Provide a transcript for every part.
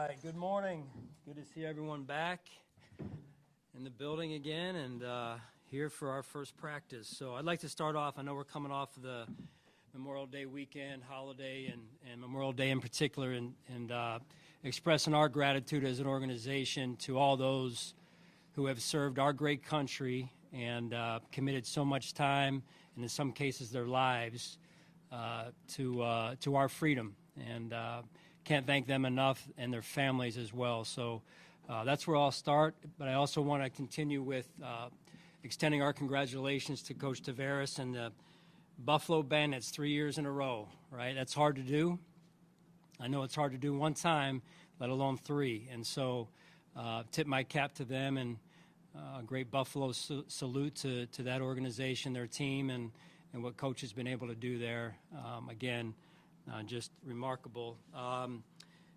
right, good morning. Good to see everyone back in the building again and here for our first practice. So I'd like to start off, I know we're coming off of the Memorial Day weekend, holiday, and Memorial Day in particular, and expressing our gratitude as an organization to all those who have served our great country and committed so much time, and in some cases their lives, to our freedom. And can't thank them enough, and their families as well. So that's where I'll start, but I also want to continue with extending our congratulations to Coach Tavares and the Buffalo Bandits 3 years in a row, right? That's hard to do. I know it's hard to do one time, let alone three. And so tip my cap to them, and a great Buffalo salute to that organization, their team, and what Coach has been able to do there. Again, just remarkable.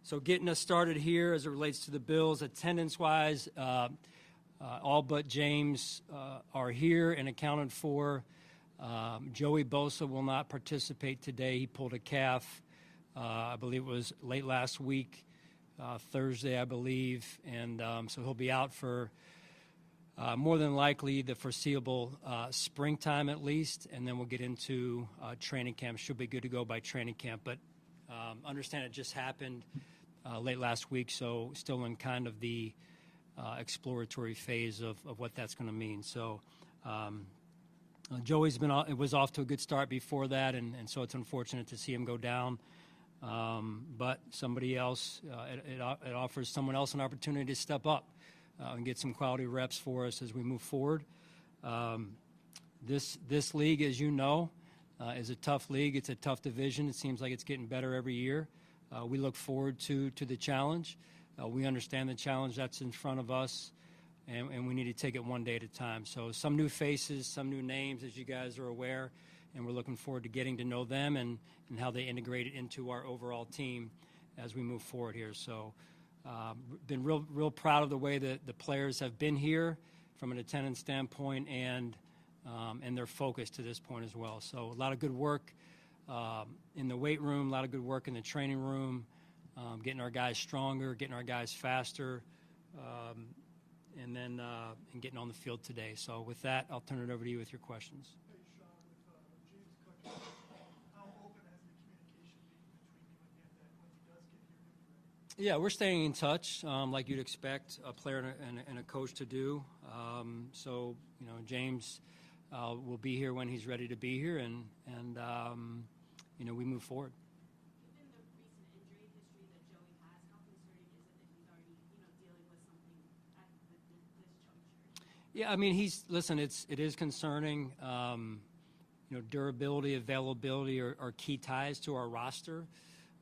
So getting us started here as it relates to the Bills, attendance-wise, all but James are here and accounted for. Joey Bosa will not participate today. He pulled a calf, I believe it was late last week, Thursday, I believe, and so he'll be out for more than likely the foreseeable springtime at least, and then we'll get into training camp. Should be good to go by training camp, but understand it just happened late last week, so still in kind of the exploratory phase of what that's going to mean. So Joey's was off to a good start before that, and so it's unfortunate to see him go down. But somebody else, it offers someone else an opportunity to step up and get some quality reps for us as we move forward. This league, as you know, is a tough league. It's a tough division. It seems like it's getting better every year. We look forward to the challenge. We understand the challenge that's in front of us, and we need to take it one day at a time. So some new faces, some new names, as you guys are aware, and we're looking forward to getting to know them and how they integrate it into our overall team as we move forward here. So been real proud of the way that the players have been here from an attendance standpoint and their focus to this point as well. So a lot of good work in the weight room, a lot of good work in the training room, getting our guys stronger, getting our guys faster, and then and getting on the field today. So with that, I'll turn it over to you with your questions. Hey, Sean, with James Cook, how open has the communication been between you and him that when he does get here? Yeah, we're staying in touch, like you'd expect a player and a coach to do. So, you know, James will be here when he's ready to be here, and you know, we move forward. Given the recent injury history that Joey has, how concerning is it that he's already, dealing with something at this juncture? Yeah, I mean, it is concerning. Durability, availability are key ties to our roster.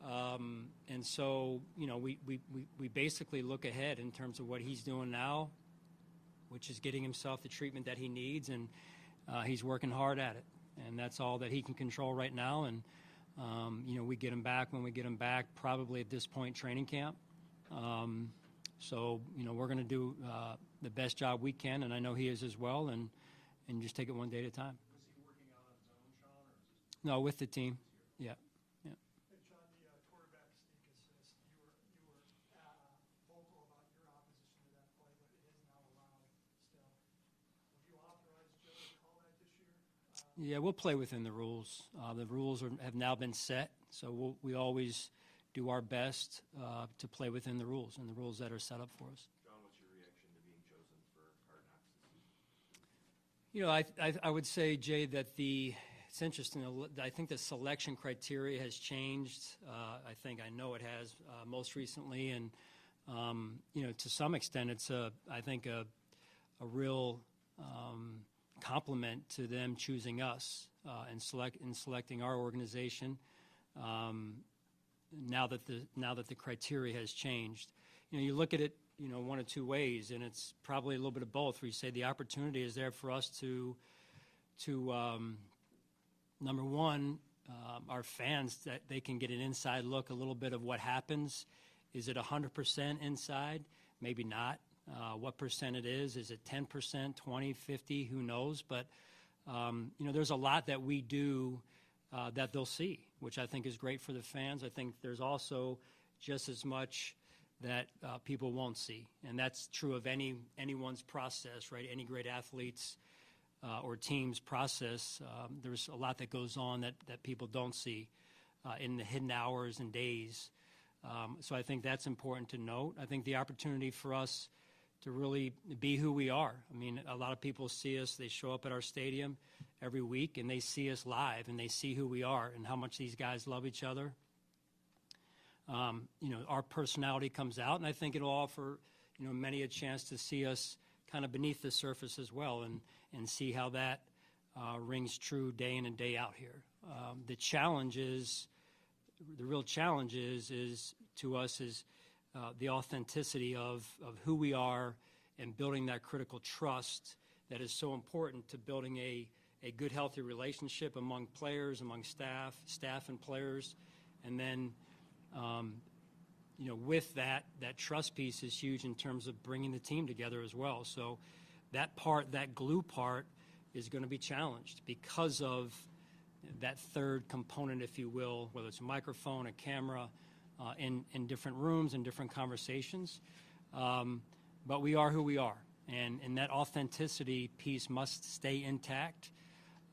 And so, we basically look ahead in terms of what he's doing now, which is getting himself the treatment that he needs, and he's working hard at it. And that's all that he can control right now. And, we get him back when we get him back, probably at this point, training camp. So, we're going to do the best job we can, and I know he is as well, and just take it one day at a time. Was he working out on his own, Sean, or is this? No, with the team. Yeah. Hey, John, the quarterback sneak assist, you were vocal about your opposition to that play, but it is now allowed still. Would you authorize Joe to call that this year? Yeah, we'll play within the rules. The rules have now been set, so we always do our best to play within the rules and the rules that are set up for us. John, what's your reaction to being chosen for Hard Knocks this season? I would say, Jay, that it's interesting. I think the selection criteria has changed. I know it has most recently, and to some extent, it's I think a real compliment to them choosing us and selecting our organization. Now that the criteria has changed, you look at it, one of two ways, and it's probably a little bit of both. Where you say the opportunity is there for us to number one, our fans, that they can get an inside look, a little bit of what happens. Is it 100% inside? Maybe not. What percent it is? Is it 10%, 20, 50? Who knows? But there's a lot that we do that they'll see, which I think is great for the fans. I think there's also just as much that people won't see. And that's true of anyone's process, right? Any great athletes or team's process, there's a lot that goes on that people don't see in the hidden hours and days. So I think that's important to note. I think the opportunity for us to really be who we are. I mean, a lot of people see us, they show up at our stadium every week, and they see us live, and they see who we are and how much these guys love each other. Our personality comes out, and I think it'll offer, many a chance to see us kind of beneath the surface as well and see how that rings true day in and day out here. The real challenge is to us is the authenticity of who we are and building that critical trust that is so important to building a good, healthy relationship among players, among staff and players. And then, with that trust piece is huge in terms of bringing the team together as well. So that glue part is going to be challenged because of that third component, if you will, whether it's a microphone, a camera, in different rooms and different conversations. But we are who we are, and that authenticity piece must stay intact,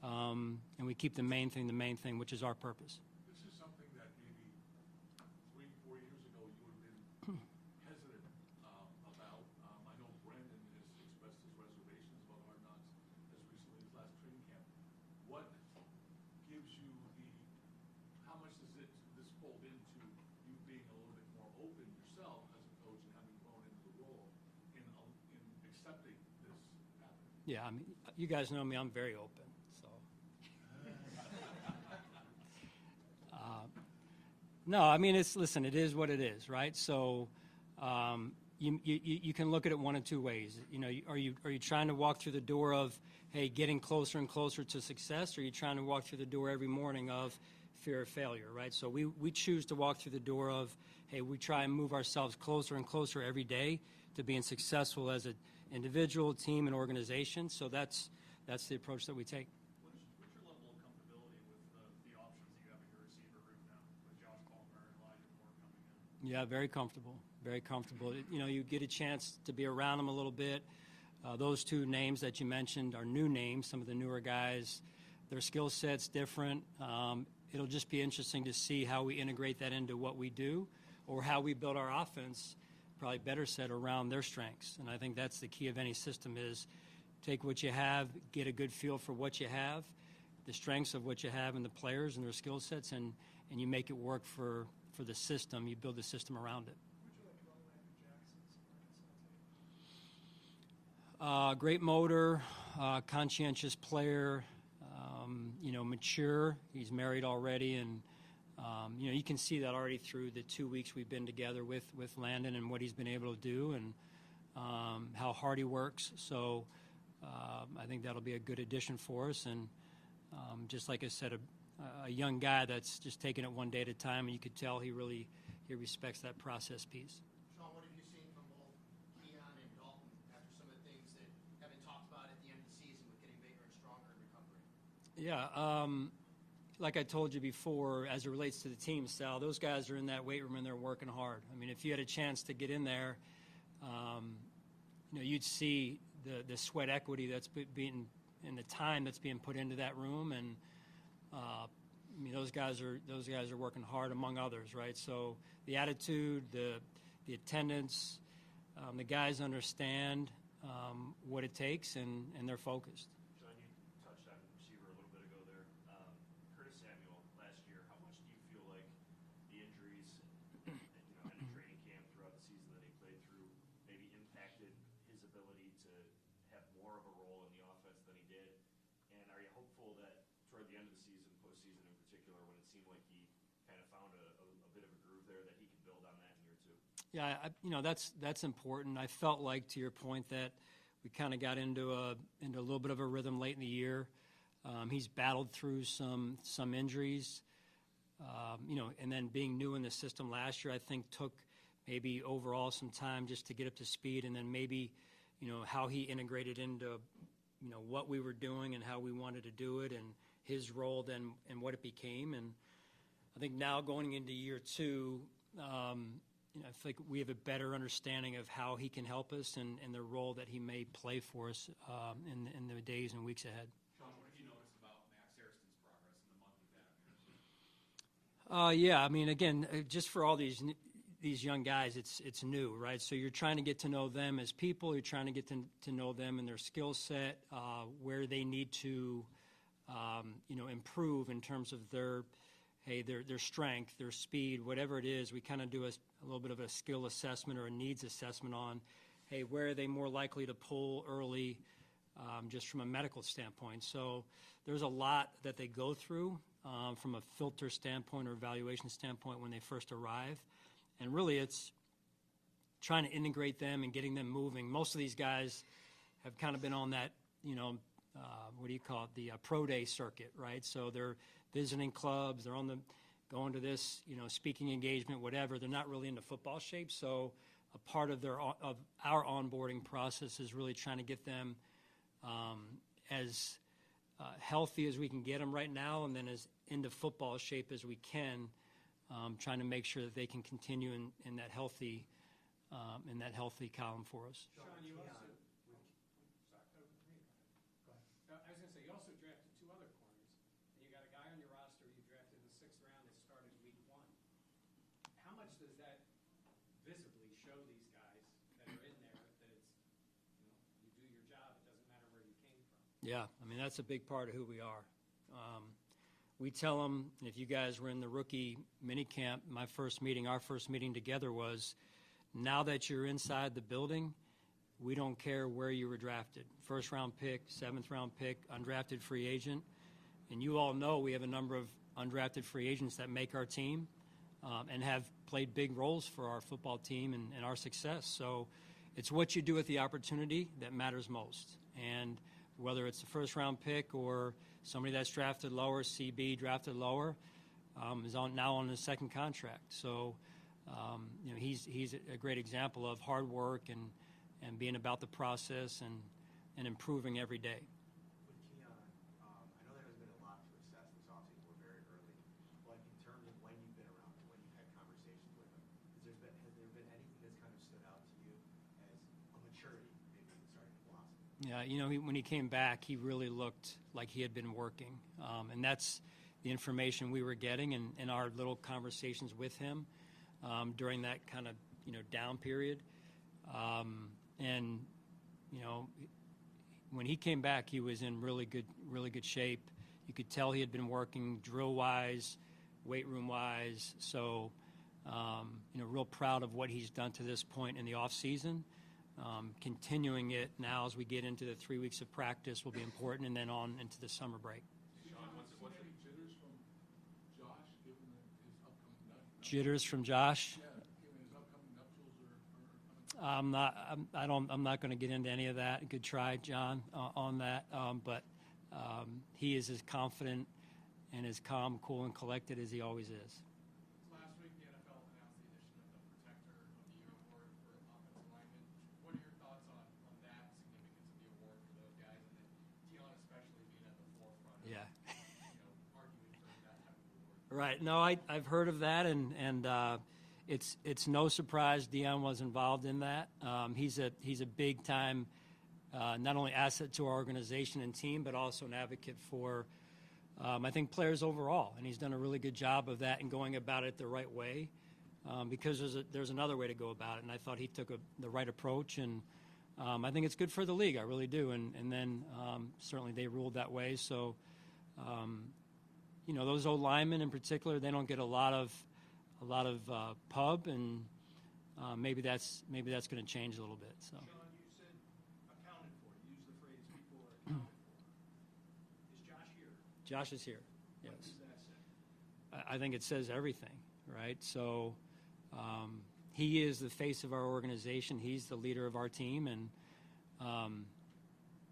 and we keep the main thing, which is our purpose. This is something that maybe 3-4 years ago you would have been hesitant about. I know Brandon has expressed his reservations about Hard Knocks as recently as last training camp. What gives you how much does this fold into you being a little bit more open yourself as a coach and having grown into the role in accepting this happening? Yeah, I mean, you guys know me, I'm very open. So, no, I mean, it is what it is, right? So, you can look at it one of two ways. Are you trying to walk through the door of, hey, getting closer and closer to success, or are you trying to walk through the door every morning of fear of failure, right? So we choose to walk through the door of, hey, we try and move ourselves closer and closer every day to being successful as an individual, team, and organization. So that's the approach that we take. What's your level of comfortability with the options that you have in your receiver group now, with Josh Palmer and Elijah Moore coming in? Yeah, very comfortable. Very comfortable. You get a chance to be around them a little bit. Those two names that you mentioned are new names, some of the newer guys. Their skill set's different. It'll just be interesting to see how we integrate that into what we do or how we build our offense, probably better said, around their strengths. And I think that's the key of any system is take what you have, get a good feel for what you have, the strengths of what you have in the players and their skill sets, and you make it work for the system. You build the system around it. Would you like about Landon Jackson's Arkansas tape? Great motor, conscientious player, mature. He's married already, and you can see that already through the 2 weeks we've been together with Landon and what he's been able to do and how hard he works. So I think that'll be a good addition for us. And just like I said, a young guy that's just taking it one day at a time, and you could tell he respects that process piece. Sean, what have you seen from both Keon and Dalton after some of the things that have been talked about at the end of the season with getting bigger and stronger in recovery? Yeah, like I told you before, as it relates to the team, Sal, those guys are in that weight room and they're working hard. I mean, if you had a chance to get in there, you'd see the sweat equity that's being and the time that's being put into that room, and those guys are working hard, among others, right? So the attitude, the attendance, the guys understand what it takes, and they're focused. John, you touched on receiver a little bit ago there. Curtis Samuel, last year, how much do you feel like the injuries and in training camp throughout the season that he played through maybe impacted his ability to have more of a role in the offense than he did? And are you hopeful that toward the end of the season, postseason in particular, when it seemed like he kind of found a bit of a groove there, that he can build on that in year two? Yeah, that's important. I felt like, to your point, that we kind of got into a little bit of a rhythm late in the year. He's battled through some injuries, and then being new in the system last year, I think took maybe overall some time just to get up to speed, and then maybe, how he integrated into, what we were doing and how we wanted to do it, and his role then and what it became. And I think now going into year two, I feel like we have a better understanding of how he can help us and the role that he may play for us in the days and weeks ahead. Sean, what have you noticed about Max Harrison's progress in the month you've had him here? Yeah, I mean, again, just for all these young guys, it's new, right? So you're trying to get to know them as people. You're trying to get to know them and their skill set, where they need to, improve in terms of their strength, their speed, whatever it is. We kind of do a little bit of a skill assessment or a needs assessment on, hey, where are they more likely to pull early, just from a medical standpoint. So there's a lot that they go through from a filter standpoint or evaluation standpoint when they first arrive. And really it's trying to integrate them and getting them moving. Most of these guys have kind of been on that, the pro day circuit, right? So they're visiting clubs, they're going to this, speaking engagement, whatever. They're not really into football shape. So a part of our onboarding process is really trying to get them as healthy as we can get them right now, and then as into football shape as we can, trying to make sure that they can continue in that healthy column for us. Sean, you also, I was going to say, you also drafted two other corners, and you got a guy on your roster you drafted in the 6th round that started week 1. How much does that visibly show these guys that are in there that it's, you do your job, it doesn't matter where you came from? Yeah, I mean, that's a big part of who we are. We tell them, if you guys were in the rookie minicamp, our first meeting together was, now that you're inside the building, we don't care where you were drafted. 1st round pick, 7th round pick, undrafted free agent. And you all know we have a number of undrafted free agents that make our team and have played big roles for our football team and our success. So it's what you do with the opportunity that matters most. And whether it's the 1st round pick or somebody that's drafted lower, CB drafted lower, is now on his 2nd contract. So, he's a great example of hard work and being about the process and improving every day. With Keon, I know there hasn't been a lot to assess this offseason. We're very early. But in terms of when you've been around him, when you've had conversations with him, has there been anything that's kind of stood out to you as a maturity maybe starting to blossom? Yeah, when he came back, he really looked like he had been working. And that's the information we were getting in our little conversations with him during that kind of, down period. When he came back, he was in really good shape. You could tell he had been working drill-wise, weight room-wise. So, real proud of what he's done to this point in the off season. Continuing it now as we get into the 3 weeks of practice will be important, and then on into the summer break. Sean, what's any jitters from Josh, given his upcoming nuptials? Jitters from Josh? Yeah, given his upcoming nuptials or I'm not going to get into any of that. Good try, John, on that. But he is as confident and as calm, cool, and collected as he always is. Last week, the NFL announced the addition of the Protector of the Year award for offensive linemen. What are your thoughts on that significance of the award for those guys, and then Dion especially being at the forefront of, arguing for that type of award? Right. No, I've heard of that, and it's no surprise Dion was involved in that. He's a big time, not only asset to our organization and team, but also an advocate for, I think, players overall. And he's done a really good job of that and going about it the right way, because there's another way to go about it. And I thought he took the right approach, and I think it's good for the league. I really do. And then certainly they ruled that way. So, those old linemen in particular, they don't get a lot of pub, and maybe that's going to change a little bit. So. Sean, you said accounted for. You used the phrase people are accounted for. Is Josh here? Josh is here. Yes. What does that say? I think it says everything, right? So he is the face of our organization. He's the leader of our team, and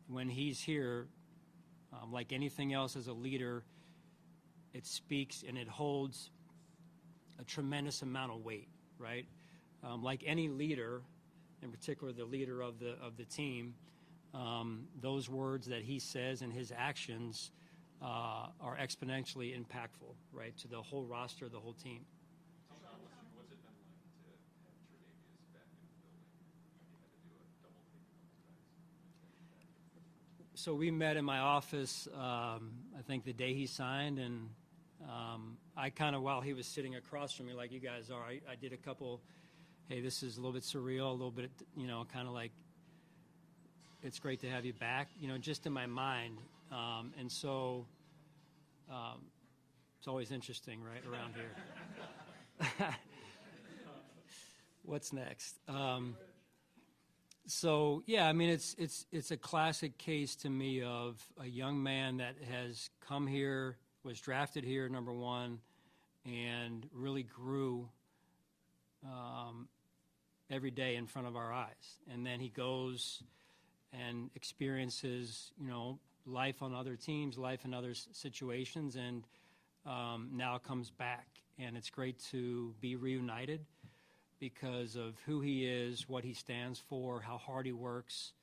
when he's here, like anything else as a leader, it speaks and it holds a tremendous amount of weight, right? Like any leader, in particular the leader of the team, those words that he says and his actions are exponentially impactful, right, to the whole roster, the whole team. What's it been like to have So we met in my office, I think the day he signed, and I kind of, while he was sitting across from me like you guys are, I did a couple, hey, this is a little bit surreal, a little bit, kind of like, it's great to have you back, just in my mind. And so it's always interesting, right, around here. What's next? So, yeah, I mean, it's a classic case to me of a young man that has come here, was drafted here, number one, and really grew every day in front of our eyes. And then he goes and experiences, life on other teams, life in other situations, and now comes back. And it's great to be reunited because of who he is, what he stands for, how hard he works.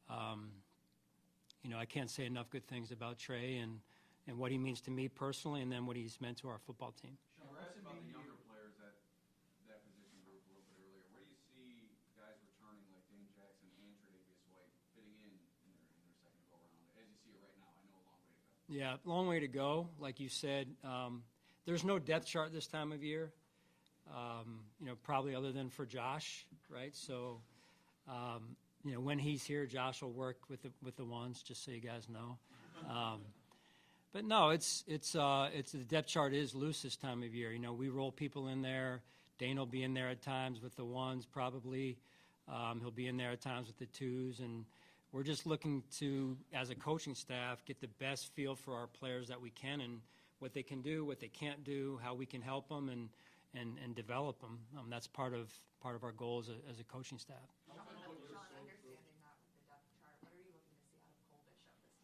I can't say enough good things about Trey and what he means to me personally, and then what he's meant to our football team. You were asked about the younger players at that position group a little bit earlier. Where do you see guys returning like Dane Jackson and Tre'Davious White fitting in their second go-around? As you see it right now, I know a long way to go. Yeah, long way to go. Like you said, there's no depth chart this time of year, probably other than for Josh, right? So, when he's here, Josh will work with the ones, just so you guys know. But no, it's the depth chart is loose this time of year. We roll people in there. Dane will be in there at times with the ones, probably. He'll be in there at times with the twos, and we're just looking to, as a coaching staff, get the best feel for our players that we can and what they can do, what they can't do, how we can help them and develop them. That's part of our goal as a coaching staff. Sean, understanding that with the depth chart, what are you looking to see out of Cole Bishop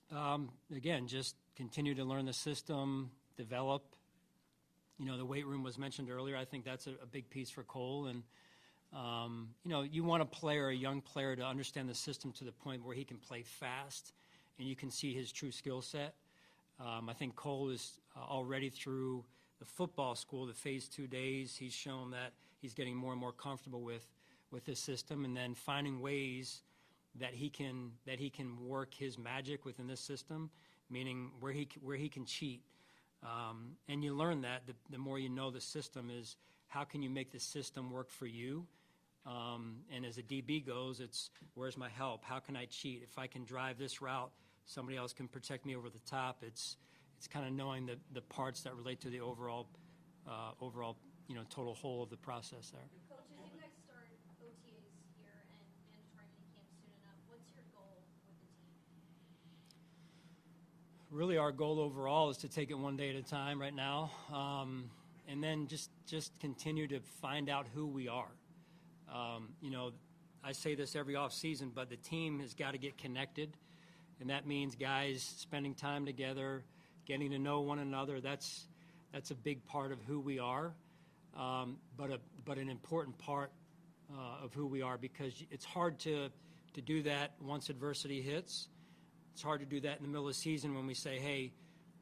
this time of year? Again, just continue to learn the system, develop. The weight room was mentioned earlier. I think that's a big piece for Cole. And, you want a young player to understand the system to the point where he can play fast and you can see his true skill set. I think Cole is already through the football school, the phase 2 days. He's shown that he's getting more and more comfortable with this system, and then finding ways that he can work his magic within this system, meaning where he can cheat. And you learn that the more you know the system is how can you make the system work for you. And as a DB goes, it's where's my help? How can I cheat? If I can drive this route, somebody else can protect me over the top. It's kind of knowing the parts that relate to the overall total whole of the process there. Coach, as you guys start OTAs here and mandatory minicamp soon enough, what's your goal with the team? Really, our goal overall is to take it one day at a time right now, and then just continue to find out who we are. I say this every off season, but the team has got to get connected, and that means guys spending time together, getting to know one another. That's a big part of who we are, but an important part of who we are, because it's hard to do that once adversity hits. It's hard to do that in the middle of the season when we say, hey,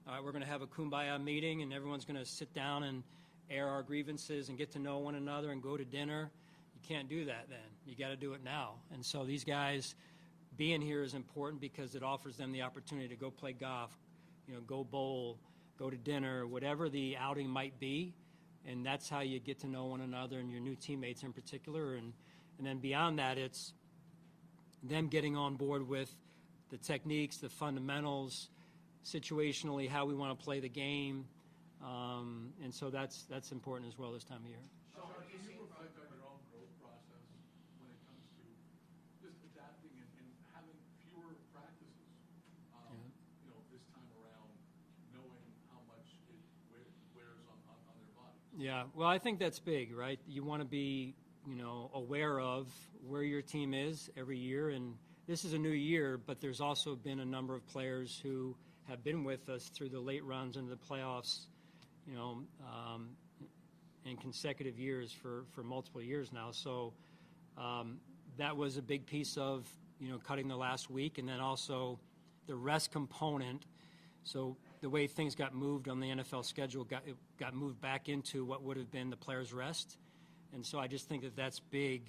all right, we're going to have a kumbaya meeting and everyone's going to sit down and air our grievances and get to know one another and go to dinner. You can't do that then. You got to do it now. And so these guys being here is important because it offers them the opportunity to go play golf, go bowl, go to dinner, whatever the outing might be. And that's how you get to know one another and your new teammates in particular. And then beyond that, it's them getting on board with the techniques, the fundamentals, situationally, how we want to play the game. And so that's important as well this time of year. Sean, can you reflect on your own growth process when it comes to just adapting and having fewer practices, this time around, knowing how much it wears on their body? Yeah, well, I think that's big, right? You want to be, aware of where your team is every year. And this is a new year, but there's also been a number of players who have been with us through the late runs into the playoffs, in consecutive years for multiple years now. So that was a big piece of, cutting the last week, and then also the rest component. So the way things got moved on the NFL schedule got moved back into what would have been the players' rest. And so I just think that's big,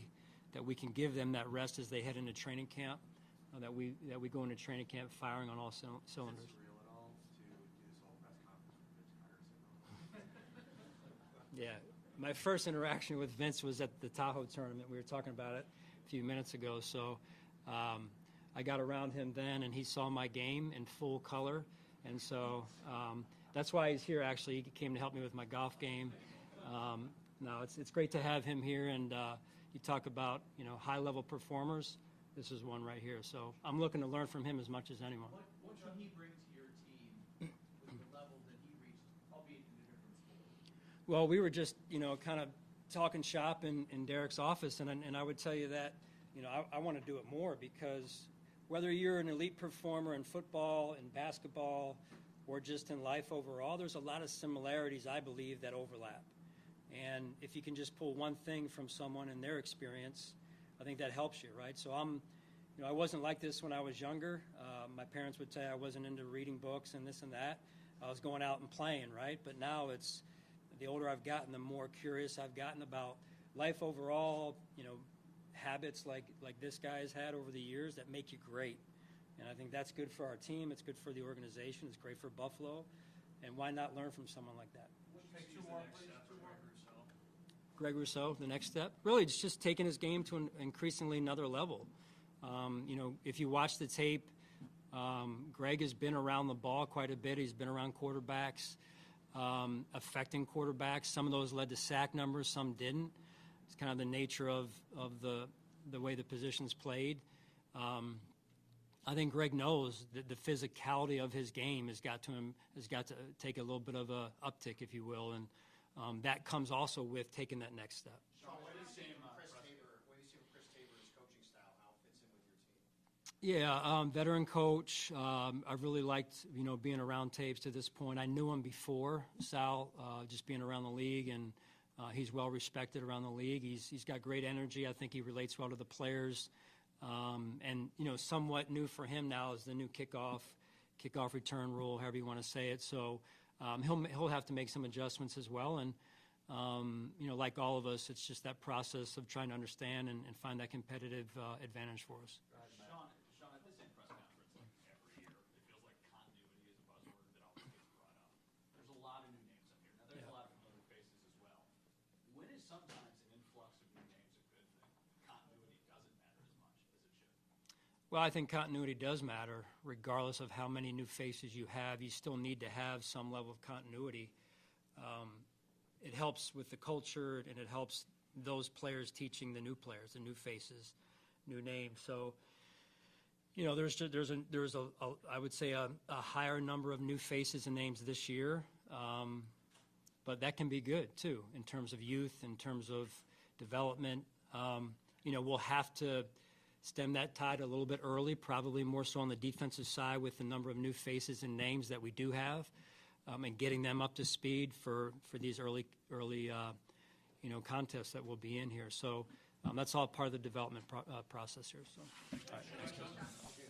that we can give them that rest as they head into training camp. that we go into training camp firing on all cylinders. Is it surreal at all to do this whole press conference with Vince Carter? Yeah, my first interaction with Vince was at the Tahoe tournament. We were talking about it a few minutes ago. So I got around him then, and he saw my game in full color. And so that's why he's here, actually. He came to help me with my golf game. No, it's great to have him here. And you talk about, high-level performers. This is one right here. So I'm looking to learn from him as much as anyone. What should he bring to your team with the level that he reached, albeit in a different sport? Well, we were just, kind of talking shop in Derek's office, and I would tell you that, I want to do it more, because whether you're an elite performer in football, in basketball, or just in life overall, there's a lot of similarities, I believe, that overlap. And if you can just pull one thing from someone and their experience, I think that helps you, right? So I wasn't like this when I was younger. My parents would say I wasn't into reading books and this and that. I was going out and playing, right? But now it's, the older I've gotten, the more curious I've gotten about life overall, habits like this guy has had over the years that make you great. And I think that's good for our team. It's good for the organization. It's great for Buffalo. And why not learn from someone like that? Take two more, please. Greg Rousseau, the next step. Really, it's just taking his game to an increasingly another level. If you watch the tape, Greg has been around the ball quite a bit. He's been around quarterbacks, affecting quarterbacks. Some of those led to sack numbers, some didn't. It's kind of the nature of the way the position's played. I think Greg knows that the physicality of his game has got to take a little bit of a uptick, if you will, and that comes also with taking that next step. Sean, what do you see from Chris Tabor's coaching style? How it fits in with your team? Yeah, veteran coach. I really liked, being around Taves to this point. I knew him before Sal, just being around the league, and he's well respected around the league. He's got great energy. I think he relates well to the players. And somewhat new for him now is the new kickoff return rule, however you want to say it. So he'll have to make some adjustments as well. And like all of us, it's just that process of trying to understand and find that competitive advantage for us. Sean, at this press conference, like every year, it feels like continuity is a buzzword that always gets brought up. There's a lot of new names up here. Now, there's a lot of familiar faces as well. When is sometimes an influx of new names a good thing? Continuity doesn't matter as much as it should. Well, I think continuity does matter. Regardless of how many new faces you have, you still need to have some level of continuity. It helps with the culture, and it helps those players teaching the new players, the new faces, new names. So, there's I would say a higher number of new faces and names this year, but that can be good too in terms of youth, in terms of development. We'll have to stem that tide a little bit early, probably more so on the defensive side with the number of new faces and names that we do have, and getting them up to speed for these early contests that will be in here. So that's all part of the development process here. So, all right, thanks, Chris.